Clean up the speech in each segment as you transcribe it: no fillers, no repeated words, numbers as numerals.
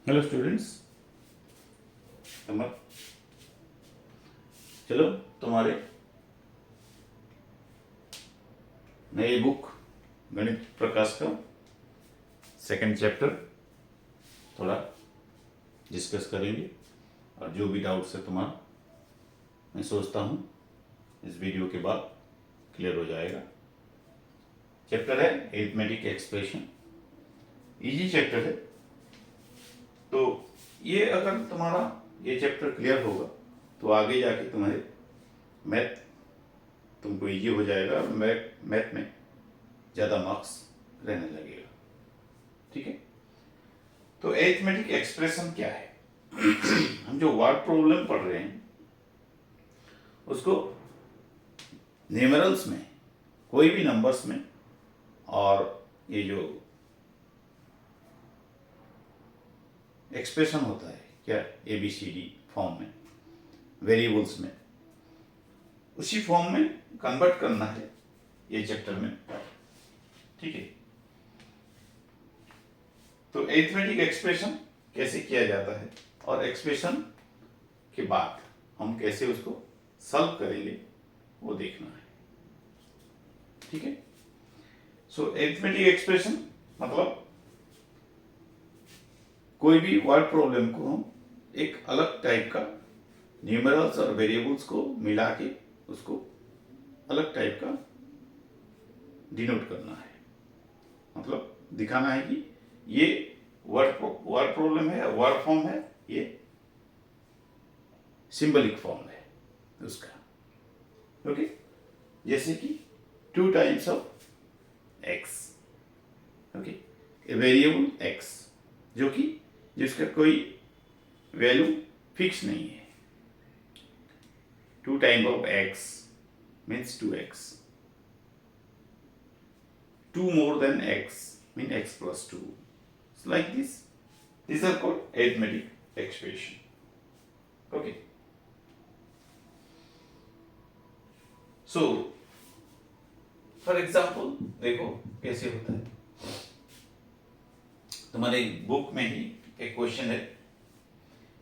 Hello students. चलो तुम्हारे नए बुक गणित प्रकाश का सेकंड चैप्टर थोड़ा डिस्कस करेंगे और जो भी डाउट्स है तुम्हारा मैं सोचता हूँ इस वीडियो के बाद क्लियर हो जाएगा। चैप्टर है अरिथमेटिक एक्सप्रेशन, इजी चैप्टर है। तो ये अगर तुम्हारा ये चैप्टर क्लियर होगा तो आगे जाके तुम्हारे मैथ तुमको इजी हो जाएगा और मैथ में ज़्यादा मार्क्स रहने लगेगा। ठीक है, तो अरिथमेटिक एक्सप्रेशन क्या है? हम जो वर्ड प्रॉब्लम पढ़ रहे हैं उसको न्यूमेरल्स में, कोई भी नंबर्स में, और ये जो एक्सप्रेशन होता है क्या ABCD फॉर्म में, वेरिएबल्स में, उसी फॉर्म में कन्वर्ट करना है ये चैप्टर में। ठीक है, तो अरिथमेटिक एक्सप्रेशन कैसे किया जाता है और एक्सप्रेशन के बाद हम कैसे उसको सॉल्व करेंगे वो देखना है। ठीक है, सो अरिथमेटिक एक्सप्रेशन मतलब कोई भी वर्ड प्रॉब्लम को हम एक अलग टाइप का न्यूमेरल्स और वेरिएबल्स को मिला के उसको अलग टाइप का डिनोट करना है, मतलब दिखाना है कि ये वर्ड प्रॉब्लम है, वर्ड फॉर्म है, ये सिंबलिक फॉर्म है उसका। ओके, जैसे कि 2 times of x, okay, a variable x जो कि जिसका कोई वैल्यू फिक्स नहीं है। 2 times of x means 2x, 2 more than x means x plus 2. So like this, these are called arithmetic expression. Okay. So, for example, देखो कैसे होता है। तुम्हारे बुक में ही एक क्वेश्चन है,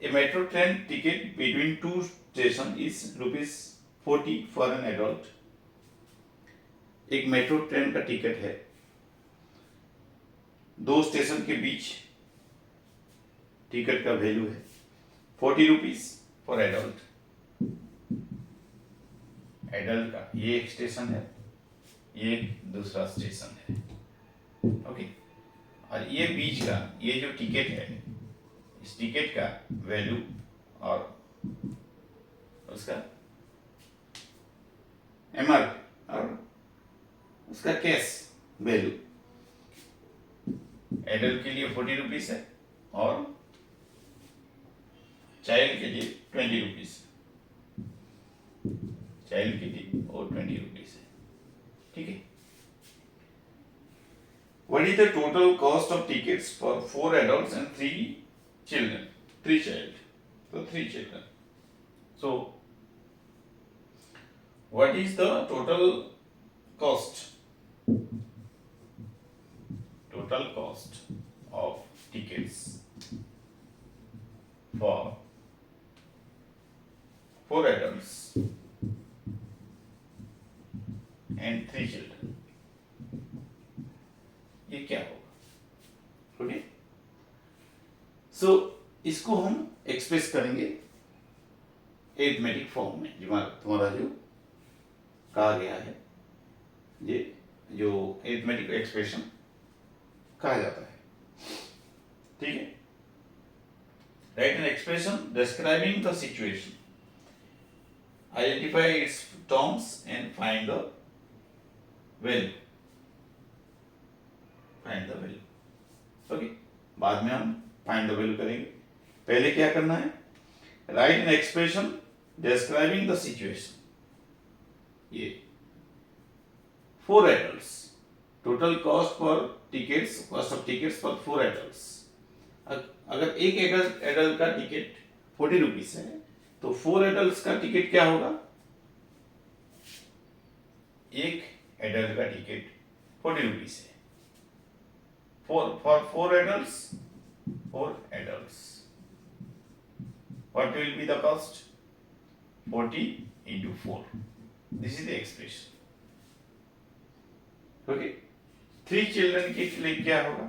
a metro train ticket between 2 station is ₹40 for an adult. एक metro train का टिकट है, 2 स्टेशन के बीच टिकट का वैल्यू है ₹40 फॉर एडल्ट। एडल्ट का ये एक स्टेशन है, ये दूसरा स्टेशन है। ओके, और ये बीच का ये जो टिकट है, इस टिकट का वैल्यू और उसका MRP और उसका कैश वैल्यू एडल्ट के लिए ₹40 है और चाइल्ड के लिए ₹20 है। चाइल्ड के लिए और ₹20 है। ठीक है, what is the total cost of tickets for 4 adults and 3 children? 3 child, so 3 children. So what is the total cost? Total cost of tickets for 4 adults and 3 children. ये क्या होगा? ओके, सो इसको हम एक्सप्रेस करेंगे अरिथमेटिक फॉर्म में। तुम्हारा जो कहा गया है, ये जो अरिथमेटिक एक्सप्रेशन कहा जाता है। ठीक है, right an expression describing the situation, identify it's terms and find the value. Find the value. Okay, बाद में हम फाइंड द वैल्यू करेंगे। पहले क्या करना है? Right an expression describing the situation. ये 4 adults, total cost for tickets, cost of tickets for 4 adults. अगर एक एडल्ट का टिकट ₹40 है तो 4 एडल्ट्स का टिकट क्या होगा? एक एडल्ट का टिकट ₹40 है। For 4 adults for adults. What will be the cost? 40 into 4. This is the expression. Okay. 3 children के लिए क्या होगा?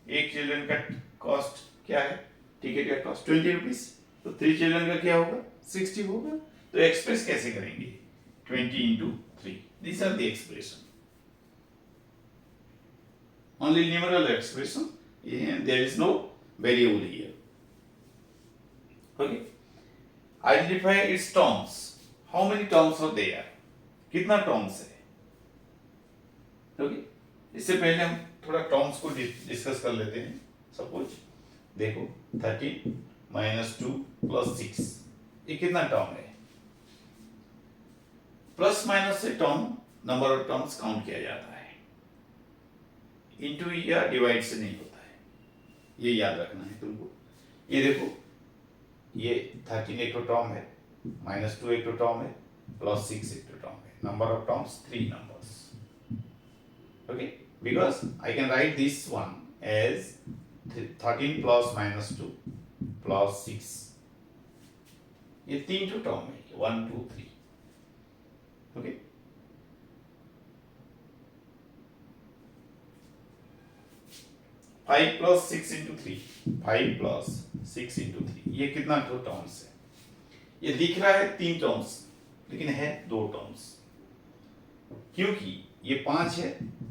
एक चिल्ड्रन का कॉस्ट क्या है? टिकट का कॉस्ट 20 रुपीज, तो 3 चिल्ड्रन का क्या होगा? 60 होगा। तो एक्सप्रेस कैसे करेंगे? 20 into 3. These are the expression. Only numeral expression. There is no variable here. Okay. Identify its terms. How many terms are there? कितना टर्म्स है? ओके, इससे पहले हम थोड़ा टर्म्स को डिस्कस कर लेते हैं। सपोज देखो 13 माइनस 2 प्लस 6, ये कितना टर्म है? प्लस माइनस से term, number of terms count किया जाता है, इनटू या डिवाइड से नहीं होता है, ये याद रखना है तुमको। ये देखो, ये 13 एक तो टर्म है, माइनस 2 एक तो टर्म है, प्लस 6 एक तो टर्म है। Number of terms 3 numbers. Okay, because I can write this one as 13 plus minus 2 plus 6. ये 3 तो टर्म है, 1 2 3. Okay. Five plus 6 into 3, 5 plus 6 into 3, ये कितना टर्म्स है? ये दिख रहा है 3 टर्म्स, लेकिन है 2 टर्म्स, क्योंकि ये 5 है,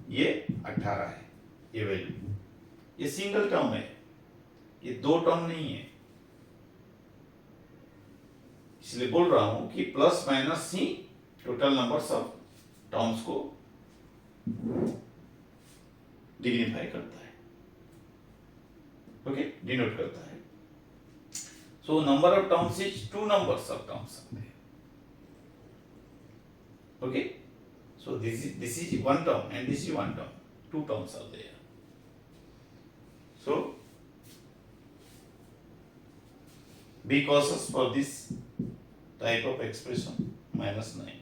ये 18 है, ये वैल्यू, ये सिंगल टर्म है, ये 2 टर्म नहीं है। इसलिए बोल रहा हूं कि plus minus he total numbers of terms को डिग्निफाई करता है, ओके, डिनोट करता है। So number of terms is 2 numbers of terms. Okay, so this is one term and this is one term, 2 terms are there. So be cautious for this type of expression. Minus 9,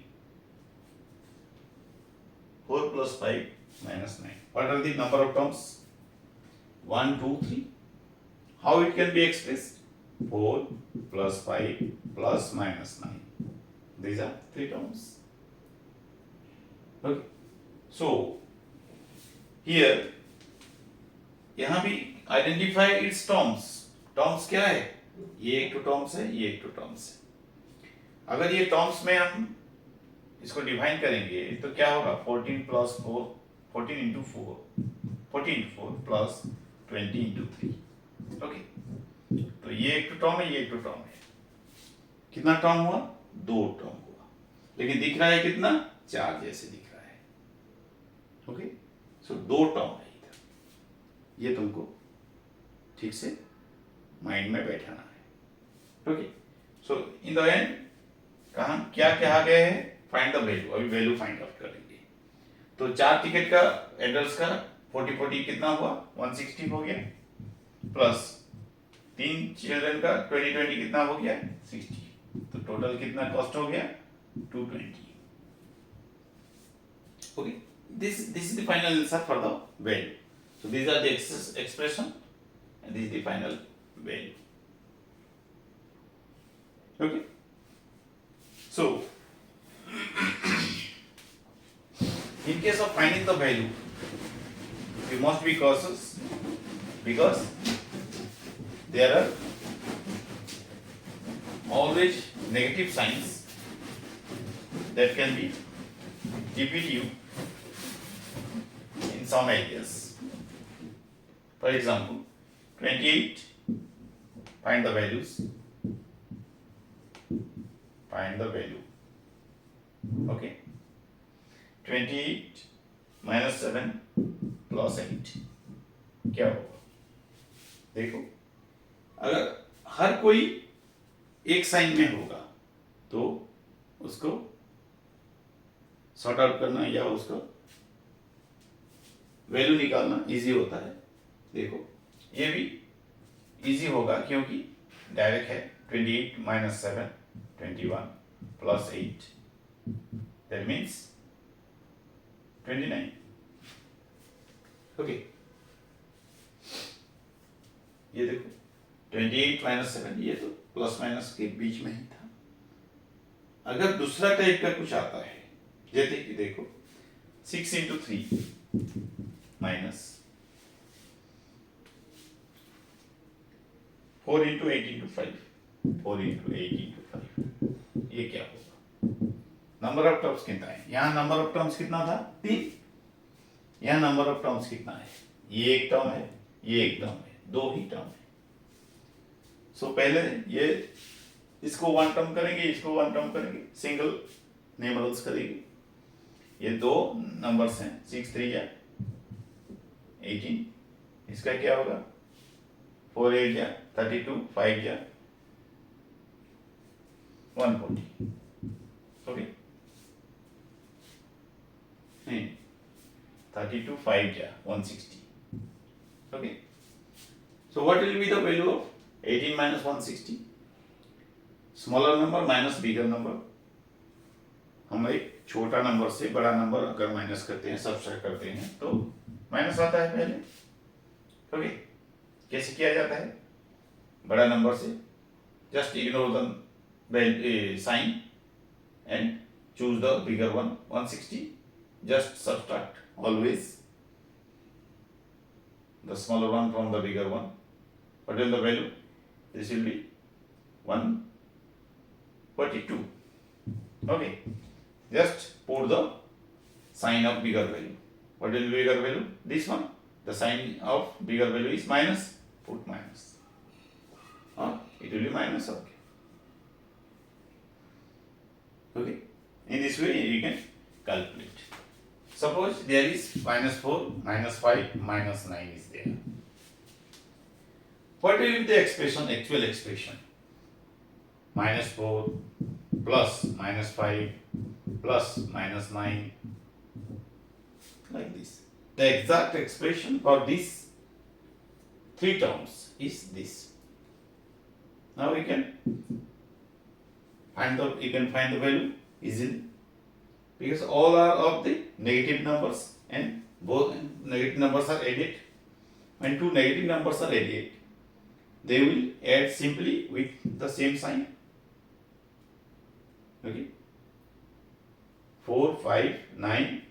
4 plus 5 minus 9. What are the number of terms? 1 2 3. How it can be expressed? 4 plus 5 plus minus 9. These are 3 terms. Okay. So here, यहाँ भी identify its terms. Terms क्या है? ये एक तो terms है, ये एक तो terms है। अगर ये terms में हम इसको डिवाइड करेंगे तो क्या होगा? 14 plus 4, 14 into 4, 14 into 4 plus 20 into 3. Okay, तो ये एक तो टर्म है, ये एक तो टर्म है। कितना टर्म हुआ? 2 टर्म हुआ, लेकिन दिख रहा है कितना? 4 जैसे दिख रहा है। ओके, सो 2 टर्म है इधर, ये तुमको ठीक से माइंड में बैठाना है। Okay, so in the end कहां क्या कहा गया है? Find the value. अभी वैल्यू फाइंड आउट करेंगे। तो 4 टिकट का एडल्ट्स का 40 कितना हुआ? 160 हो गया, प्लस 3 चिल्ड्रन का 20 कितना हो गया? 60. तो टोटल कितना कॉस्ट हो गया? 220. Okay, this is the final answer for the value. So these are the expression and this is the final value. Okay, so in case of finding the value, you must be cautious because there are always negative signs that can be defeat you in some areas. For example, 28, find the values, find the value. Okay, 28 minus 7 plus 8 क्या होगा? देखो, अगर हर कोई एक sign में होगा तो उसको सॉर्ट आउट करना या उसको वैल्यू निकालना इजी होता है। देखो, ये भी इजी होगा क्योंकि डायरेक्ट है। 28 minus 7, 21 plus 8, that means 29. Okay. ये देखो 28 माइनस 7, ये तो प्लस माइनस के बीच में ही था। अगर दूसरा टाइप का कुछ आता है, जैसे कि देखो 6 into 3 minus 4 into 8 into 5, 4 into 8 into 5, ये क्या होगा? नंबर ऑफ टर्म्स कितना है? यहाँ नंबर ऑफ टर्म्स कितना था? 3। यहाँ नंबर ऑफ टर्म्स कितना है? ये एक टर्म है, ये एक टर्म है, 2 ही टर्म है। सो पहले ये इसको वन टर्म करेंगे, इसको वन टर्म करेंगे, सिंगल न्यूमरल्स करेंगे। ये 2 नंबर्स हैं, 6 3 या 18, इसका क्या होगा? 4 8 या 32, 5 या 140, ओके नहीं 32 5 या 160, okay, so what will be the value of 18 minus 160? Smaller number minus bigger number. हम एक छोटा नंबर से बड़ा नंबर अगर माइनस करते हैं, सब्ट्रैक्ट करते हैं, तो माइनस आता है पहले, ओके। कैसे किया जाता है? बड़ा नंबर से just ignore the sign and choose the bigger one, 160, just subtract always the smaller one from the bigger one. What is the value? This will be 142. Okay, just put the sign of bigger value. What is bigger value? This one. The sign of bigger value is minus. Put minus. It will be minus. Okay. In this way you can calculate. Suppose there is minus 4, minus 5, minus 9 is there. What will be the expression, actual expression? Minus 4 plus minus 5 plus minus 9, like this. The exact expression for these 3 terms is this. Now we can find the value easily, because all are of the negative numbers and both negative numbers are added. When 2 negative numbers are added, they will add simply with the same sign. Okay, 4 5 9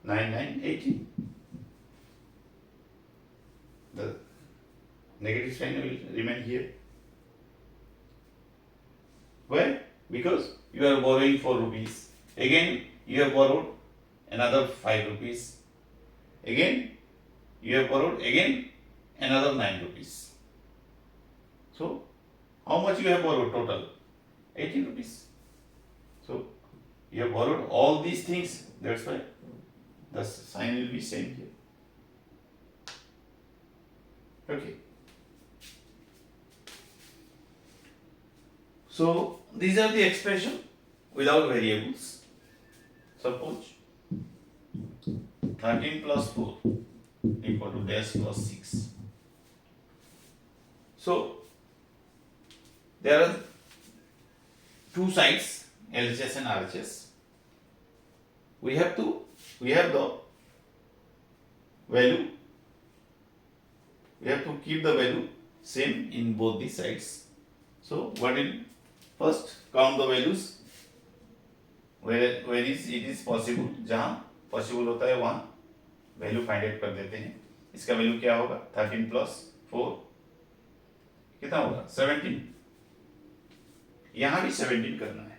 9 9 18. The negative sign will remain here. Why? Because you are borrowing 4 rupees. Again you have borrowed another 5 rupees. Again you have borrowed again another 9 rupees. So how much you have borrowed total? 18 rupees. So you have borrowed all these things, that's why the sign will be same here. Okay. So these are the expression without variables. Suppose 13 plus 4 equal to dash plus 6. So there are 2 sides, LHS and RHS. We have the value. We have to keep the value same in both the sides. So what will first count the values where is it is possible, जहाँ possible होता है वहाँ value find out कर देते हैं। इसका value क्या होगा? 13 प्लस 4 कितना होगा? 17। यहाँ भी 17 करना है,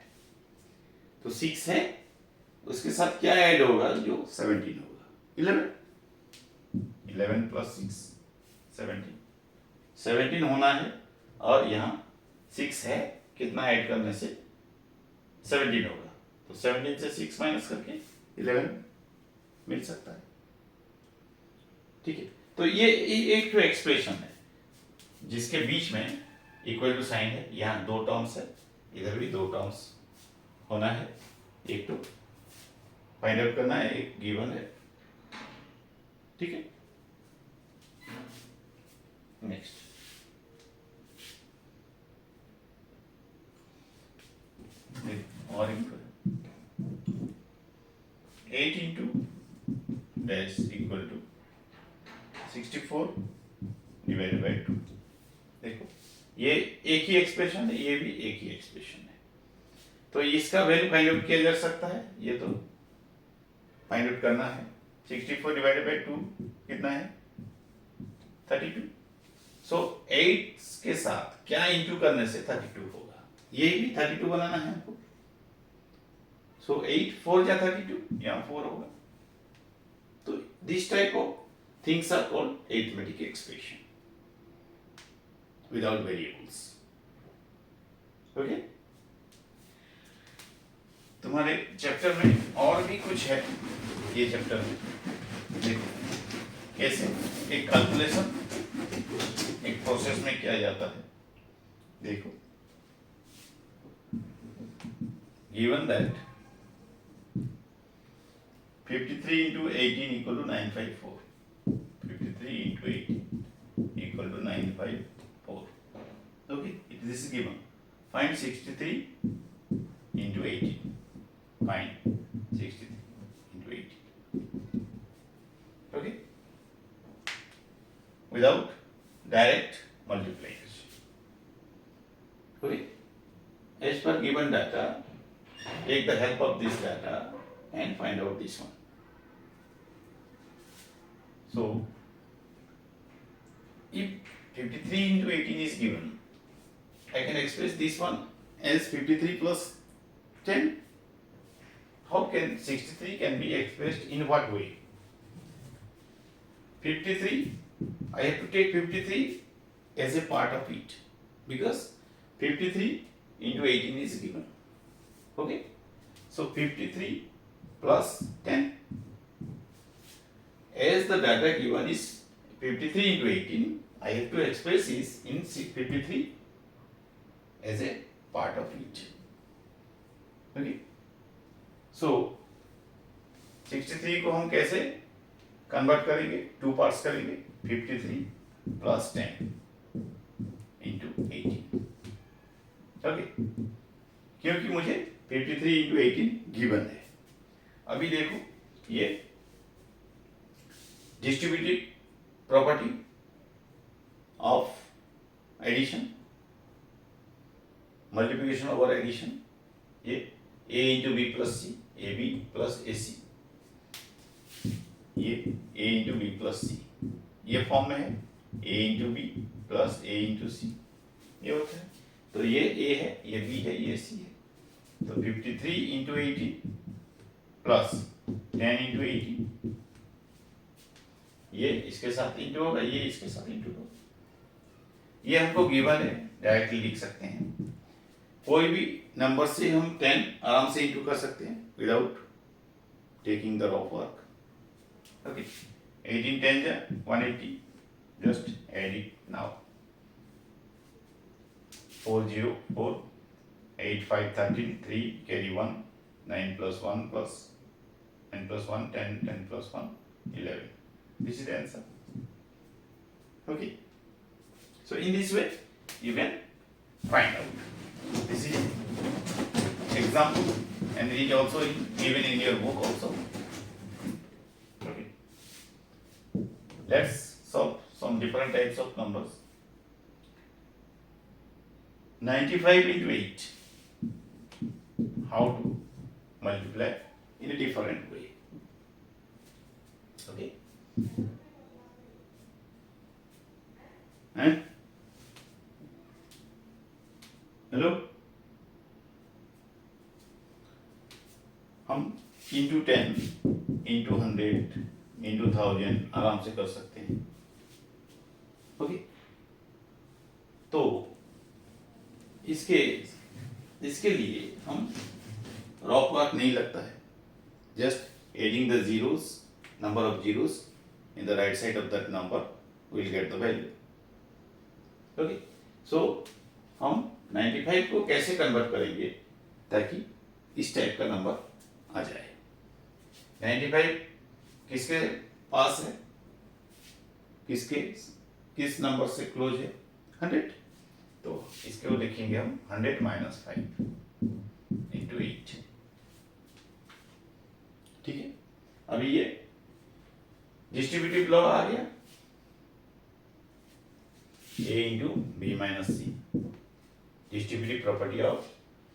तो 6 है, उसके साथ क्या ऐड होगा? जो 17 होगा, 11 प्लस 6 17 होना है, और यहाँ 6 है, कितना ऐड करने से 17 होगा, तो 17 से 6 माइनस करके 11 मिल सकता है। ठीक है, तो ये एक तो एक्सप्रेशन है जिसके बीच में इक्वल टू साइन है, यहाँ 2 टर्म्स है, इधर भी 2 टर्म्स होना है, एक तो फाइंड आउट करना है, एक गिवन है। ठीक है, नेक्स्ट और 8 into dash equal to 64 divided by 2। देखो ये एक ही एक्सप्रेशन है, ये भी एक ही एक्सप्रेशन है, तो इसका वैल्यू फाइंड आउट किया जा सकता है। ये तो फाइंड आउट करना है। 64 डिवाइडेड बाई 2 कितना है? 32। सो 8 के साथ क्या इंटू करने से 32 होगा, ये भी 32 बनाना है हमको। सो 8 4 जा 32, यहाँ 4 होगा। तो this type of things are called arithmetic expression without variables. Okay, तुम्हारे चैप्टर में और भी कुछ है। ये चैप्टर में देखो कैसे एक कैलकुलेशन एक प्रोसेस में किया जाता है। देखो given that 53 into 18 equal to 954, 53 into 18 equal to 954. Okay, this is given. Find 63 into 18. Find 63 into 18. Okay, without direct multiplication. Okay, as per given data, take the help of this data and find out this one. So, if 53 into 18 is given, I can express this one as 53 plus 10. How can 63 can be expressed in what way? 53, I have to take 53 as a part of it because 53 into 18 is given. Okay, so 53 plus 10. As the data given is 53 into 18, I have to express this in 53 as a part of it. Okay, so 63 को हम कैसे convert करेंगे? Two parts करेंगे, 53 plus 10 into 18. Okay, क्योंकि मुझे 53 into 18 given है। अभी देखो ये distributive property of addition, multiplication over addition, ये a into B plus C, A B plus A C, ये a into B plus C, ये फॉर्म में है a into B plus A into C, ये होता है। तो ये a है, ये b है, ये c है। तो 53 इंटू 18 प्लस 10 इंटू 18, ये इसके साथ इंटू होगा, ये इसके साथ इंटू होगा। ये हमको गिवन है, डायरेक्टली लिख सकते हैं। कोई भी नंबर से हम 10 आराम से इंटू कर सकते हैं without taking the rough work. Okay, 18 10 जा 180, just add it now. 4 0 4, 8 5 13, 3 carry 1, 9 plus 1 plus 9 plus 1 10, 10 plus 1 11. This is the answer. Okay, so in this way you can find out. This is example and it is also given in your book also. Okay, let's solve some different types of numbers. 95 into 8, how to multiply in a different way. Okay, and hello, हम into 10 into 100 into 1000 आराम से कर सकते हैं। Okay, तो इसके लिए हम रॉ पार्ट नहीं लगता है, just adding the zeros, number of zeros in the right side of that number will get the value. Okay, so हम 95 को कैसे कन्वर्ट करेंगे ताकि इस टाइप का नंबर आ जाए। 95 किसके पास है, किस नंबर से क्लोज है? 100। तो इसको लिखेंगे हम 100 minus 5 into 8। ठीक है, अभी ये डिस्ट्रीब्यूटिव लॉ आ गया। A into B minus C. Distributive property of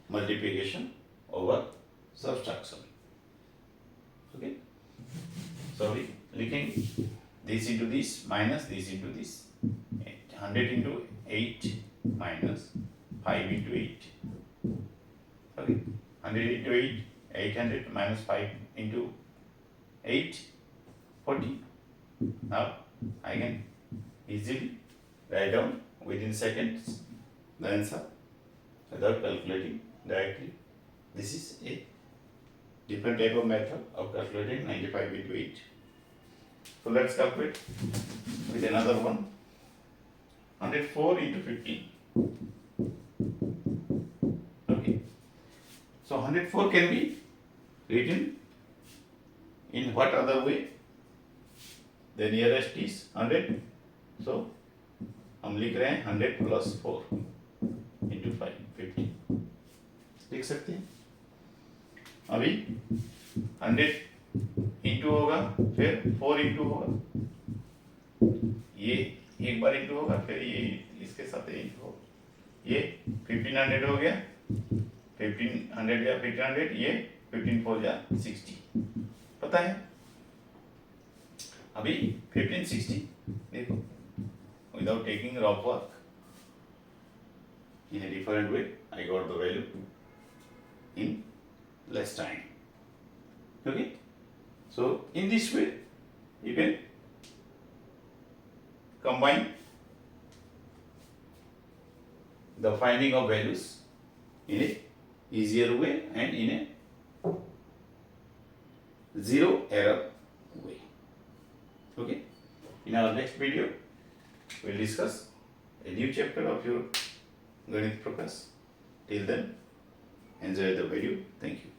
multiplication over subtraction. Okay. So we linking this into this minus this into this. 100 into 8 minus 5 into 8. Okay. 100 into 8, 800 minus 5 into 8, 40. Now I can easily write down within seconds the answer without calculating directly. This is a different type of method of calculating 95 into 8. So let's calculate with another one. 104 into 15. Okay. So 104 can be written in what other way? The nearest is 100. So हम लिख रहे हैं 100 plus 4 into 5 50 लिख सकते हैं. अभी 100 into होगा, फिर 4 इंटू होगा, ये एक बार इंटू होगा, फिर ये इसके साथ इंटू होगा, ये 1500 हो गया, 1500 या 1500, ये 15 या 60. पता है अभी 1560 देखो, without taking rough work, in a different way I got the value in less time. Okay, so in this way you can combine the finding of values in a easier way and in a zero error way. Okay, in our next video we'll discuss a new chapter of your Ganit Prakash. Till then, enjoy the video. Thank you.